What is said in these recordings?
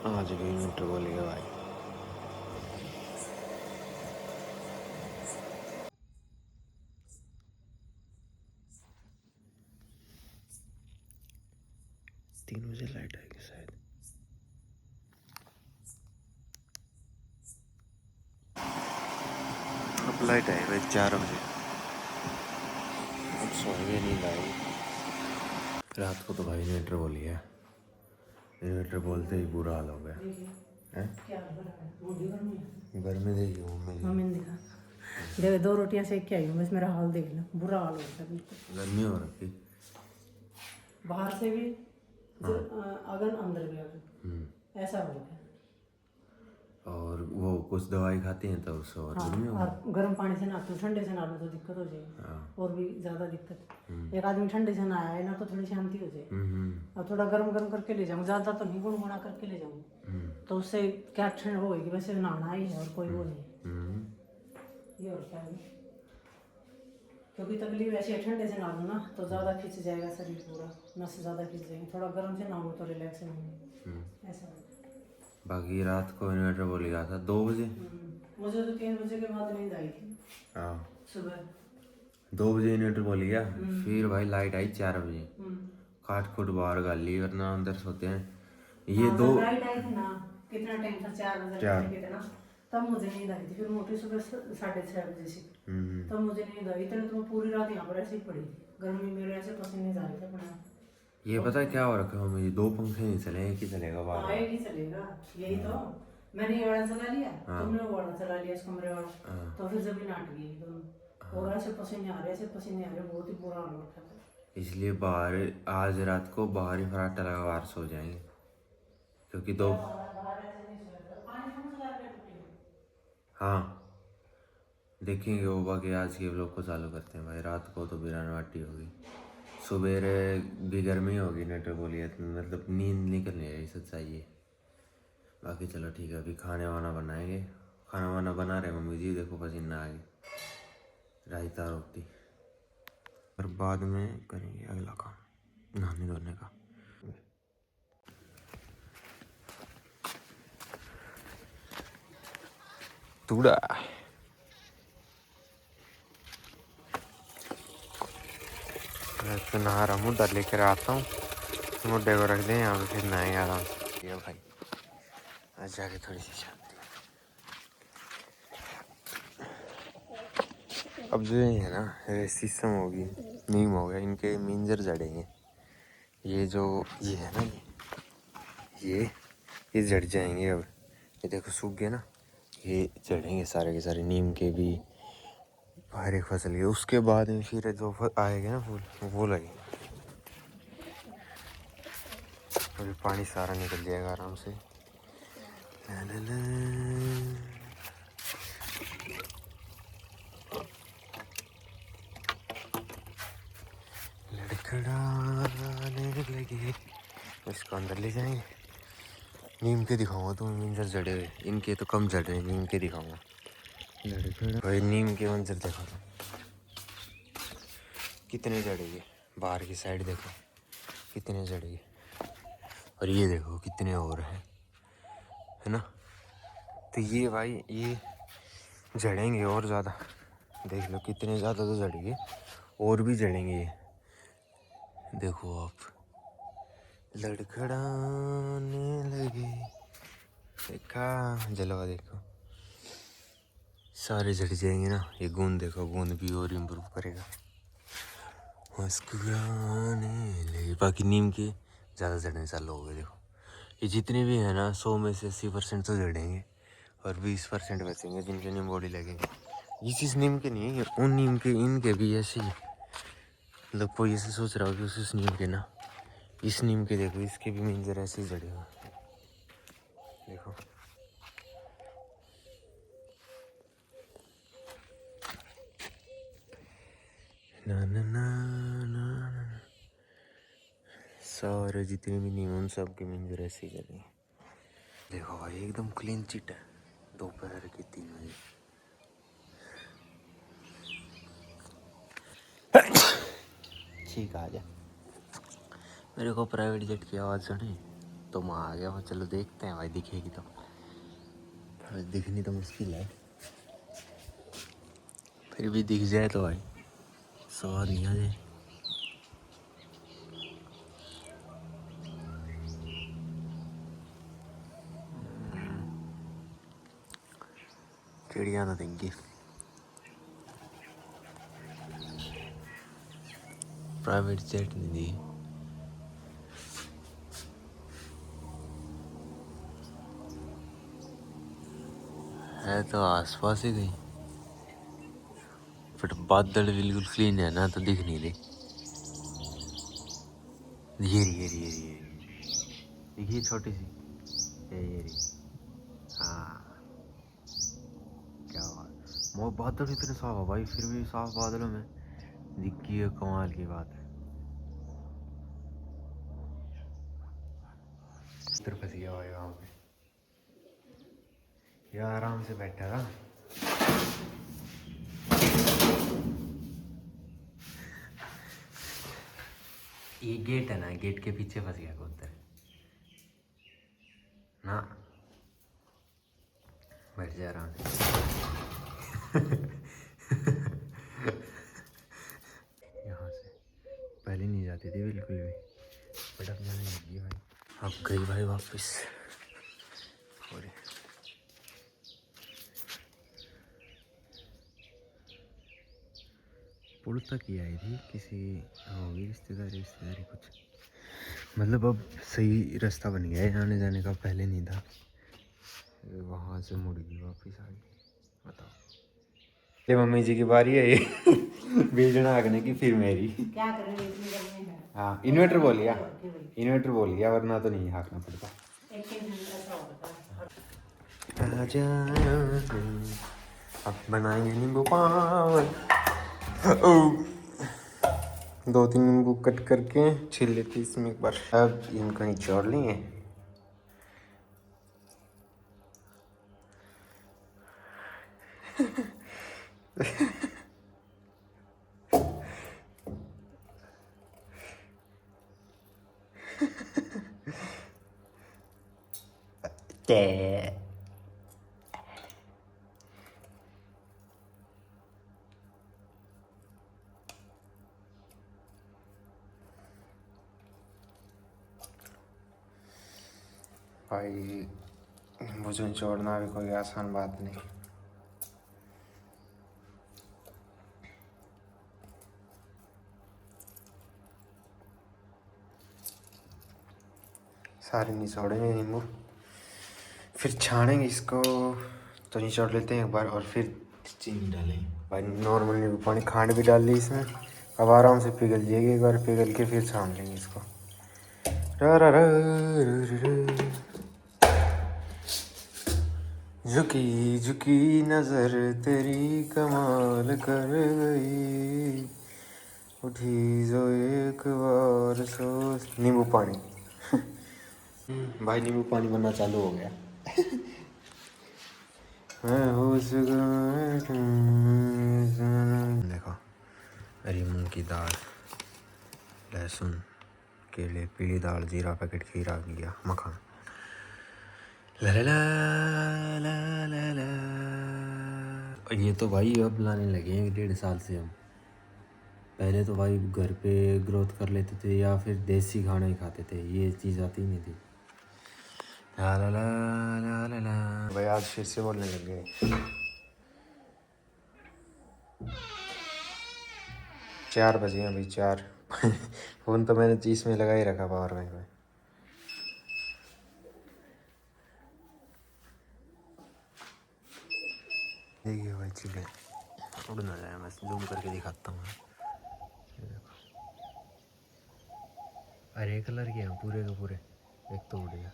आज भी मीटर बोलेगा भाई। तीन बजे लाइट आएगी शायद। अब लाइट आएगी भाई 4 बजे। अब सोएंगे, नींद आएगी। रात को तो भाई इन्वर्टर बोली है। इन्वर्टर बोलते ही बुरा हाल हो गया है। गर्मी देखी मम्मी ने दिखा। देख 2 रोटियां सेक के आई हूँ, बस मेरा हाल देख लो, बुरा हाल हो गया बिल्कुल। गर्मी हो रखी बाहर से भी अगन अंदर भी अगन ऐसा हो गया। और वो कुछ दवाई खाती हैं तो उससे और गर्मी हो गई। गर्म पानी से नहाते ठंडे से नहाने तो दिक्कत हो जाएगी और भी ज़्यादा दिक्कत। एक आदमी ठंडे से नहाया है ना तो थोड़ी शांति हो जाए। और थोड़ा गर्म गर्म करके ले जाऊँ, ज़्यादा तो नहीं गुनगुना करके ले जाऊँ तो उससे क्या ठंड होगी। वैसे नहाना ही है और कोई वो नहीं ये और क्या है। क्योंकि तकलीफ ऐसी है, ठंडे से नहा ना तो ज़्यादा खिंच जाएगा शरीर, पूरा नस ज़्यादा खिंच जाएगी। थोड़ा गर्म से नहाऊँ तो रिलैक्स रहेंगे ऐसा। बाकी रात को इन्वर्टर बोल गया था 2 बजे। मुझे तो 3 बजे के बाद नींद आई थी। हाँ सुबह 2 बजे इन्वर्टर बोल गया। फिर भाई लाइट आई 4 बजे। काट खुट बाहर गाल ली वरना अंदर सोते हैं ये। 2 लाइट आई थी ना, कितना टाइम था 4 बजे कितना, तब मुझे नींद आई थी। फिर मोटी सुबह 6:30 बजे से तब मुझे नींद आई। इतने तो मैं पूरी रात यहाँ पर ऐसे ही पड़ी थी, गर्मी मेरे ऐसे पसीने जा रहे थे अपना। ये पता है क्या हो रखा है मुझे, 2 पंखे नहीं चले, एक ही चलेगा बाहर। एक ही चलेगा यही तो। मैंने ये वाला चला लिया, तुमने वो वाला चला लिया इस कमरे वाला, तो फिर जब भी नाट गई दोनों। और ऐसे पसीने आ रहे, ऐसे पसीने आ रहे, बहुत ही बुरा हाल होता है। इसलिए बाहर आज रात को बाहर ही फराटा लगा बाहर सो जाएंगे, क्योंकि 2 हाँ देखेंगे वो। बाकी आज के ब्लॉग को चालू करते हैं भाई। रात को तो बिरान वाटी होगी, सुबेरे भी गर्मी होगी, नेटर बोलिए मतलब नींद निकल नहीं रही सच्चाई है। बाकी चलो ठीक है, अभी खाने वाना बनाएंगे। खाना वाना बना रहे मम्मी जी, देखो पसीना आ गया। रायता रोटी और बाद में करेंगे अगला काम, नहाने धोने का। तूड़ा तो नहा रहा हूँ, डर लेकर आता हूँ, मुड्डे को रख दें यहाँ पे, फिर नहाएंगे आराम से। ये भाई आज जाके थोड़ी सी शांति। अब जो ये है ना शीशम होगी, नीम हो गया, इनके मिंजर जड़ेंगे। ये जो ये है ना ये जड़ जाएंगे। अब ये देखो सूख गए ना, ये जड़ेंगे सारे के सारे, नीम के भी हर एक फसल के। उसके बाद में फिर जो आएगा ना फूल वो लगेंगे। अभी पानी सारा निकल जाएगा आराम से। ला ला ला। लड़खड़ाने लगे, इसको अंदर ले जाएंगे। नीम के दिखाऊंगा तुम्हें मंजर जड़े हुए, इनके तो कम जड़ रहे, नीम के दिखाऊंगा। लड़खड़ा भाई नीम के मंजर देखो कितने जड़ेंगे, बाहर की साइड देखो कितने जड़ेंगे, और ये देखो कितने और हैं, है ना। तो ये भाई ये जड़ेंगे और ज़्यादा, देख लो कितने ज़्यादा तो जड़ेंगे, और भी जड़ेंगे ये। देखो आप लड़खड़ाने लगे, देखा जलवा देखो, सारे जड़ जाएंगे ना। ये गूंद देखो, गूंद भी और इम्प्रूव करेगा। मुस्कुराने लगे। बाकी नीम के ज़्यादा जड़ने चालू हो गए। देखो ये जितने भी हैं ना 100 में से 80% तो जड़ेंगे और 20% बचेंगे जिनके नीम बॉडी लगेंगे। इस नीम के नहीं है, उन नीम के इनके भी ऐसे ही। मतलब कोई ऐसे सोच रहा हो कि उस नीम के ना, इस नीम के देखो इसके भी मिंजर ऐसे ही जड़े हुए। देखो ना ना ना ना ना, सारे जितने भी नीम उन सब के मिंजर ऐसे ही जड़े। देखो भाई एकदम क्लीन चिट है। दोपहर के 3 बजे ठीक आ जा। मेरे को प्राइवेट जेट की आवाज़ सुनी, तुम आ गया हो, चलो देखते हैं भाई दिखेगी तो। दिखनी तो मुश्किल है, फिर भी दिख जाए तो भाई स्वाद नहीं आ जाए। चिड़िया ना देंगी, प्राइवेट जेट नहीं दी है तो आसपास ही गई। बट बादल बिल्कुल क्लीन है ना, तो दिख नहीं रही। ये रही, ये रही, ये रही, ये रही। दिखी छोटी सी, ये रही। हाँ क्या बात, वो बादल इतने साफ है भाई, फिर भी साफ बादलों में दिखी है, कमाल की बात है। इधर फंस गया भाई वहाँ पे, यार आराम से बैठा था। ये गेट है ना, गेट के पीछे फंस गया कबूतर ना। बैठ जा आराम से। यहाँ से पहले नहीं जाती थी बिल्कुल भी, बट अब जाने लगी भाई। अब गई भाई वापस। और पुल तक ही आई थी, किसी होगी रिश्तेदारी कुछ, मतलब अब सही रास्ता बन गया है आने जाने का, पहले नहीं था। वहाँ से मुड़ गई वापस आ गई, बताओ। ये मम्मी जी की बारी है ये बेचना आगने की, फिर मेरी क्या करेंगे इतनी गर्मी है। हाँ इन्वर्टर बोल गया, इन्वर्टर बोल गया, वरना तो नहीं हाँकना पड़ता। एक एक घंटा ऐसा होता है। आजा अब बनाएंगे नींबू पान। ओ, 2-3 नींबू कट करके छील लेते इसमें एक बार। अब इनको निचोड़ लेंगे। भाई मुझे निचोड़ना भी कोई आसान बात नहीं। सारे निचोड़ेंगे नींबू, फिर छानेंगे इसको, तो निचोड़ लेते हैं एक बार, और फिर चीनी डालें भाई। नॉर्मल नींबू पानी, खांड भी डाल ली इसमें, अब आराम से पिघल जाएगी। एक बार पिघल के फिर छान लेंगे इसको। रा रा रा रा रा। झुकी झुकी नजर तेरी कमाल कर गई, उठी जो एक बार सोच। नींबू पानी भाई, नींबू पानी बनना चालू हो गया। मैं होश देखो, हरी मूंग की दाल, लहसुन, केले, पीली दाल, जीरा पैकेट, खीरा गया, मखान। ला ला ला ला ला ला। ये तो भाई अब लाने लगे हैं 1.5 साल से हम। पहले तो भाई घर पे ग्रोथ कर लेते थे, या फिर देसी खाना ही खाते थे, ये चीज़ आती नहीं थी। ला ला ला ला ला ला। भाई आज फिर से बोलने लग गए। 4 बजे हैं भाई, 4। फ़ोन तो मैंने इसमें लगा ही रखा, पावर बैंक में। देखिए भाई चिड़िया उड़ ना जाए, मैं जूम करके दिखाता हूँ। ये देखो, हरे कलर के हैं पूरे के पूरे। एक तो उड़ गया,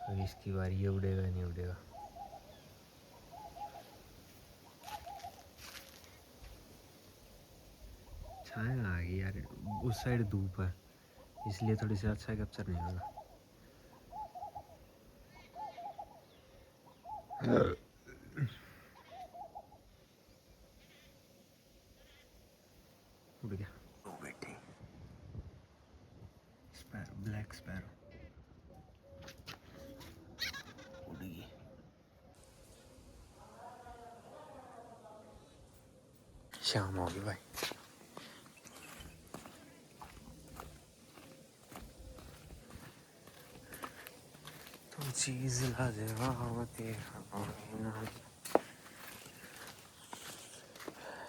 अभी इसकी बारी, ये उड़ेगा नहीं उड़ेगा। छाया आ गई यार, उस साइड धूप है, इसलिए थोड़ी सी अच्छा कैप्चर नहीं होगा। उड़ गया ओ बेटे, स्पैरो, ब्लैक स्पैरो। शाम होगी भाई। तो चीज लाजवाब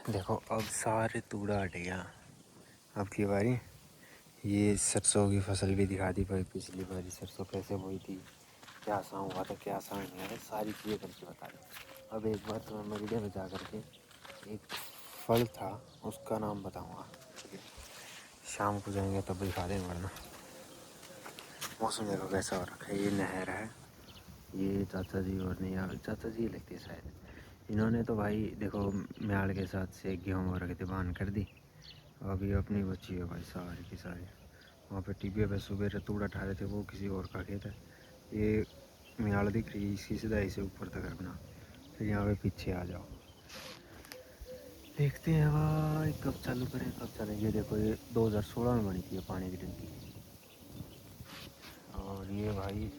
देखो, अब सारे तूड़ा हट गया। अब की बारी ये सरसों की फसल भी दिखा दी भाई। पिछली बारी सरसों कैसे बोई थी, क्या सा हुआ था, क्या सा नहीं हुआ था, सारी चीज़ें करके बता दी। अब एक बार तो मैं वीडियो में जा करके एक फल था उसका नाम बताऊंगा, ठीक है? शाम को जाएंगे तब दिखा देंगे, वरना मौसम देखो कैसा हो रखा है। ये नहर है, ये चाचा जी और नहीं यार चाचा जी लगती है शायद। इन्होंने तो भाई देखो म्याड़ के साथ से गेहूँ रखे थे, बांध कर दी। अभी अपनी बच्ची है भाई सारी की सारी। वहाँ पे टिबिया पे सुबह तूड़ा उठा रहे थे, वो किसी और का खेत है। ये म्याड़ दिख रही है, इसकी सीधा से ऊपर तक रखना, फिर यहाँ पे पीछे आ जाओ। देखते हैं भाई कब चालू करें, कब चलेंगे। देखो ये 2016 में बनी थी ये पानी की टंकी। और ये भाई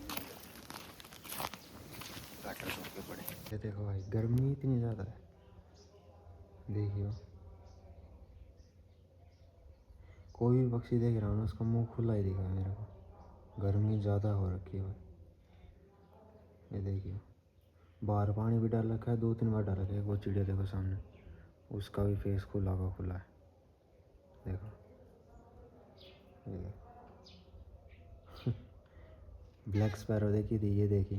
गटर सूखे पड़े। ये देखो भाई गर्मी इतनी ज़्यादा है, देखियो कोई भी पक्षी देख रहा हूँ ना उसका मुंह खुला ही दिखा मेरे को। गर्मी ज़्यादा हो रखी है भाई। ये देखिए बाहर पानी भी डाल रखा है, 2-3 बार डाल रखा है। वो चिड़िया देखो सामने, उसका भी फेस खुला है। देखो ये देखो ब्लैक स्पैरो देखी थी, ये देखी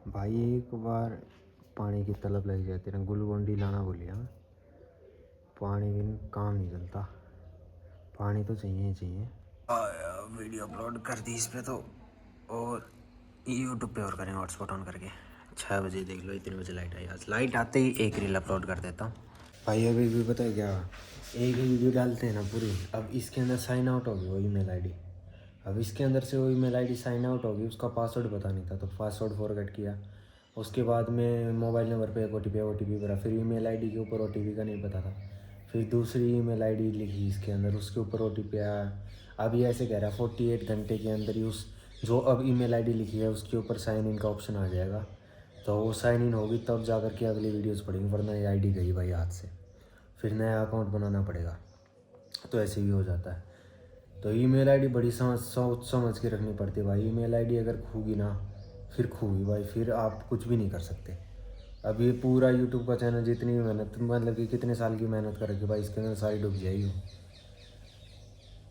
भाई। एक बार पानी की तलब लग जाती है ना, ग्लूकोन-डी लाना भूलिया। पानी बिन काम नहीं चलता, पानी तो चाहिए ही चाहिए। वीडियो अपलोड कर दी इस पर तो, और यूट्यूब पे और करेंगे हॉटस्पॉट ऑन करके। 6 बजे देख लो, इतने बजे लाइट आई। आज लाइट आते ही एक रील अपलोड कर देता हूँ भाई। अभी भी पता है क्या, एक ही वीडियो डालते हैं ना पूरी। अब इसके अंदर साइन आउट होगी वो ईमेल आईडी। अब इसके अंदर से वो ईमेल आईडी साइन आउट होगी, उसका पासवर्ड पता नहीं था तो पासवर्ड फॉरगेट किया। उसके बाद में मोबाइल नंबर पे एक OTP भरा, फिर ईमेल आईडी के ऊपर OTP का नहीं पता था, फिर दूसरी ईमेल आईडी लिखी इसके अंदर, उसके ऊपर OTP आया। अब ये ऐसे कह रहा है 48 घंटे के अंदर ही उस जो अब ईमेल आईडी लिखी है उसके ऊपर साइन इन का ऑप्शन आ जाएगा। तो वो साइन इन होगी तब जा कर के अगली वीडियोज़ पड़ेंगी, वरना ये आईडी गई भाई हाथ से, फिर नया अकाउंट बनाना पड़ेगा। तो ऐसे भी हो जाता है। तो ईमेल आईडी बड़ी सोच समझ के रखनी पड़ती है भाई। ईमेल आईडी अगर खूगी ना, फिर खूगी भाई, फिर आप कुछ भी नहीं कर सकते। अब ये पूरा यूट्यूब का चैनल जितनी भी मेहनत, मतलब कि कितने साल की मेहनत कर रखी भाई, इसके अंदर सारी डूब जाएगी।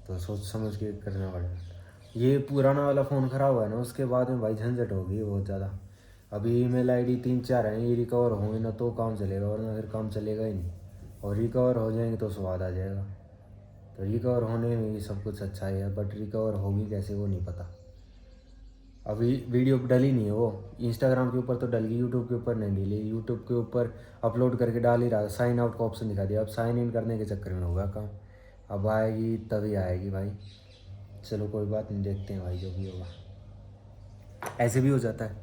तो सोच समझ के करना पड़ेगा। ये पुराना वाला फ़ोन ख़राब हुआ है ना, उसके बाद में भाई झंझट होगी बहुत ज़्यादा। अभी ईमेल आईडी 3-4 हैं, ये रिकवर होंगे ना तो काम चलेगा, वरना फिर काम चलेगा ही नहीं। और रिकवर हो जाएंगे तो स्वाद आ जाएगा। तो रिकवर होने में भी सब कुछ अच्छा ही है, बट रिकवर होगी कैसे वो नहीं पता। अभी वीडियो डली नहीं है वो, इंस्टाग्राम के ऊपर तो डल गई, यूट्यूब के ऊपर नहीं डली। यूट्यूब के ऊपर अपलोड करके डाल ही रहा, साइन आउट का ऑप्शन दिखा दिया। अब साइन इन करने के चक्कर में होगा काम। अब आएगी तभी आएगी भाई। चलो कोई बात नहीं, देखते हैं भाई जो भी होगा। ऐसे भी हो जाता है,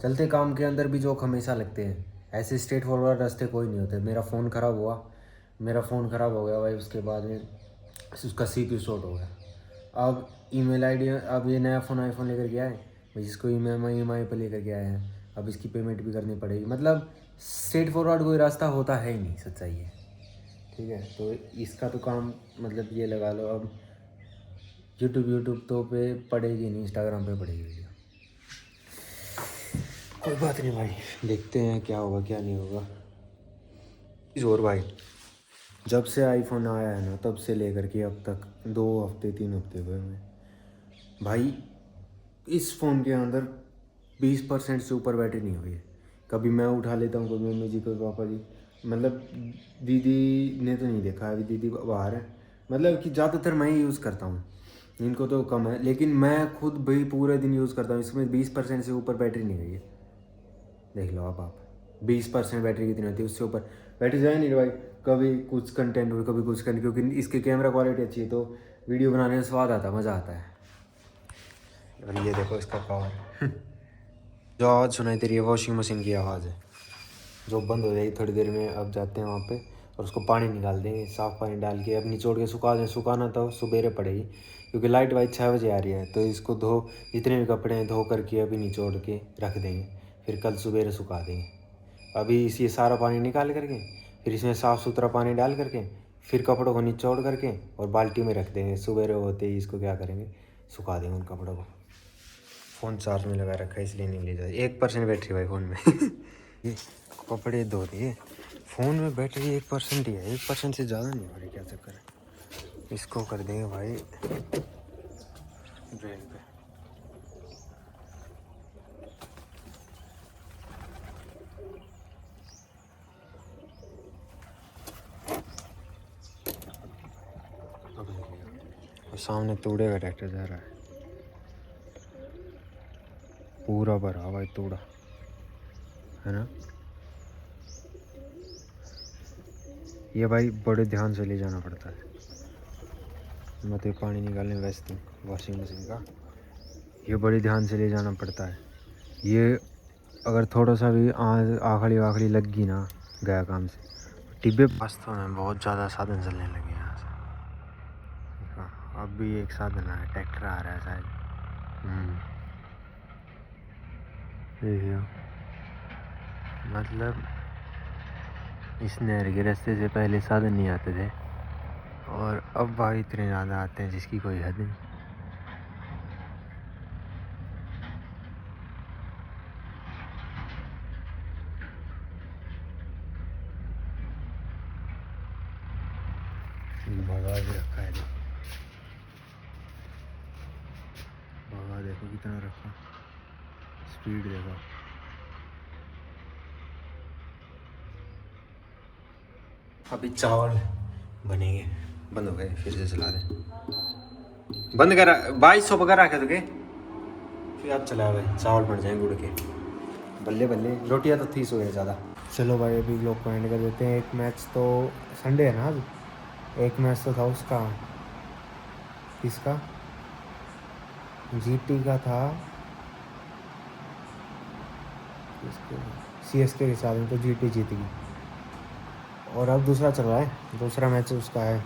चलते काम के अंदर भी जोक हमेशा लगते हैं। ऐसे स्ट्रेट फॉरवर्ड रास्ते कोई नहीं होते। मेरा फ़ोन ख़राब हुआ, मेरा फ़ोन ख़राब हो गया भाई, उसके बाद में उसका CPU शॉर्ट हो गया। अब ईमेल आईडी, अब ये नया फ़ोन आईफोन लेकर के आए भाई, जिसको EMI पर लेकर के आए हैं। अब इसकी पेमेंट भी करनी पड़ेगी। मतलब स्ट्रेट फॉरवर्ड कोई रास्ता होता है ही नहीं, सच्चाई है, ठीक है? तो इसका तो काम मतलब ये लगा लो, अब यूट्यूब तो पे पड़ेगी नहीं, इंस्टाग्राम पे पड़ेगी वीडियो। कोई बात नहीं भाई, देखते हैं क्या होगा क्या नहीं होगा। और भाई जब से आईफोन आया है ना, तब से लेकर के अब तक 2 हफ्ते 3 हफ्ते हुए हैं भाई, इस फ़ोन के अंदर 20% से ऊपर बैटरी नहीं हुई है। कभी मैं उठा लेता हूँ, कभी मम्मी जी, कभी पापा जी। मतलब दीदी ने तो नहीं देखा, अभी दीदी बाहर है। मतलब कि ज़्यादातर मैं ही यूज़ करता हूँ, इनको तो कम है, लेकिन मैं खुद भाई पूरे दिन यूज़ करता हूँ। इसमें 20% से ऊपर बैटरी नहीं गई है। देख लो अब आप 20% बैटरी कितनी होती है, उससे ऊपर बैटरी जाए नहीं भाई। कभी कुछ कंटेंट हो, कभी कुछ कंटेंट, क्योंकि इसकी कैमरा क्वालिटी अच्छी है तो वीडियो बनाने में स्वाद आता है, मज़ा आता है। और ये देखो इसका पावर जो आवाज़ सुनाई दे रही है वॉशिंग मशीन की आवाज़ है, जो बंद हो जाएगी थोड़ी देर में। अब जाते हैं वहाँ पे और उसको पानी निकाल देंगे, साफ़ पानी डाल के अब निचोड़ के सुखा दें। सुखाना तो सुबेरे पड़ेगी, क्योंकि लाइट वाइट 6 बजे आ रही है। तो इसको जितने भी कपड़े हैं धो करके अभी निचोड़ के रख देंगे, फिर कल सुबेरे सुखा देंगे। अभी ये सारा पानी निकाल करके फिर इसमें साफ़ सुथरा पानी डाल करके फिर कपड़ों को निचोड़ करके और बाल्टी में रख देंगे। सुबह होते ही इसको क्या करेंगे, सुखा देंगे उन कपड़ों को। फ़ोन चार्ज में लगा रखा है इसलिए नहीं ले जाए। 1% बैटरी भाई फ़ोन में ये कपड़े धो दिए, फ़ोन में बैटरी 1% ही है, 1% से ज़्यादा नहीं हो रही, क्या चक्कर है। इसको कर देंगे भाई ड्रेन पे। और सामने तूड़े का ट्रैक्टर जा रहा है, पूरा भरा हुआ है तूड़ा, है ना। ये भाई बड़े ध्यान से ले जाना पड़ता है, मतलब पानी निकालने वास्ते वॉशिंग मशीन का, ये बड़े ध्यान से ले जाना पड़ता है। ये अगर थोड़ा सा भी आखड़ी वाखड़ी लग गई ना गया काम से, टिब्बे वास्तव में बहुत ज़्यादा साधन चलने लगे यहाँ से। अब भी एक साधन आ रहा है, ट्रैक्टर आ रहा है शायद। देखिए मतलब इस नहर के रास्ते से पहले साधन नहीं आते थे और अब भाई इतने ज़्यादा आते हैं जिसकी कोई हद नहीं। भगा भी रखा है, भगा देखो कितना रखा, स्पीड देखो। अभी चावल बनेंगे, बंद हो गए, फिर से चला दे, बंद करा 2200 पका रखा तो के फिर आप चला भाई, चावल बन जाएंगे गुड़ के, बल्ले बल्ले। रोटियां तो 30 हो गए ज़्यादा। चलो भाई अभी लोग पॉइंट कर देते हैं। एक मैच तो संडे है ना, आज एक मैच तो था उसका, किसका, जीटी का था, सीएसके के साथ में, तो जीटी जीत गई और अब दूसरा चल रहा है, दूसरा मैच उसका है,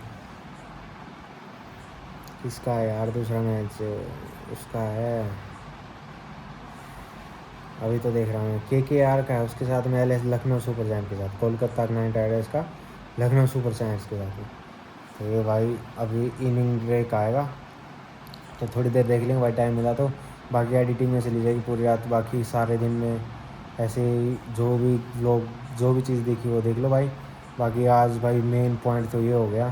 किसका है यार दूसरा मैच, उसका है, अभी तो देख रहा हूँ केकेआर का है, उसके साथ में एलएस लखनऊ सुपर जायंट के साथ, कोलकाता नाइट राइडर्स का लखनऊ सुपर जायंट्स के साथ में। तो ये भाई अभी इनिंग ब्रेक आएगा तो थोड़ी देर देख लेंगे भाई, टाइम मिला तो। बाकी एडिटिंग में चली जाएगी पूरी रात, बाकी सारे दिन में ऐसे ही जो भी लोग जो भी चीज़ देखी वो देख लो भाई। बाकी आज भाई मेन पॉइंट तो ये हो गया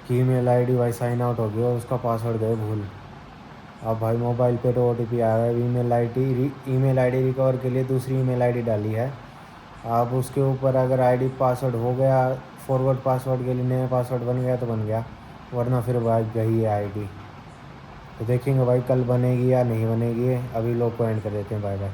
कि ईमेल आईडी भाई साइन आउट हो गया और उसका पासवर्ड गए भूल। अब भाई मोबाइल पे तो OTP आया है, ईमेल आईडी रिकवर के लिए दूसरी ईमेल आईडी डाली है। अब उसके ऊपर अगर आईडी पासवर्ड हो गया, फॉरवर्ड पासवर्ड के लिए नया पासवर्ड बन गया तो बन गया, वरना फिर भाई गई है आईडी। तो देखेंगे भाई कल बनेगी या नहीं बनेगी। अभी लोग को एंड कर देते हैं, बाय बाय।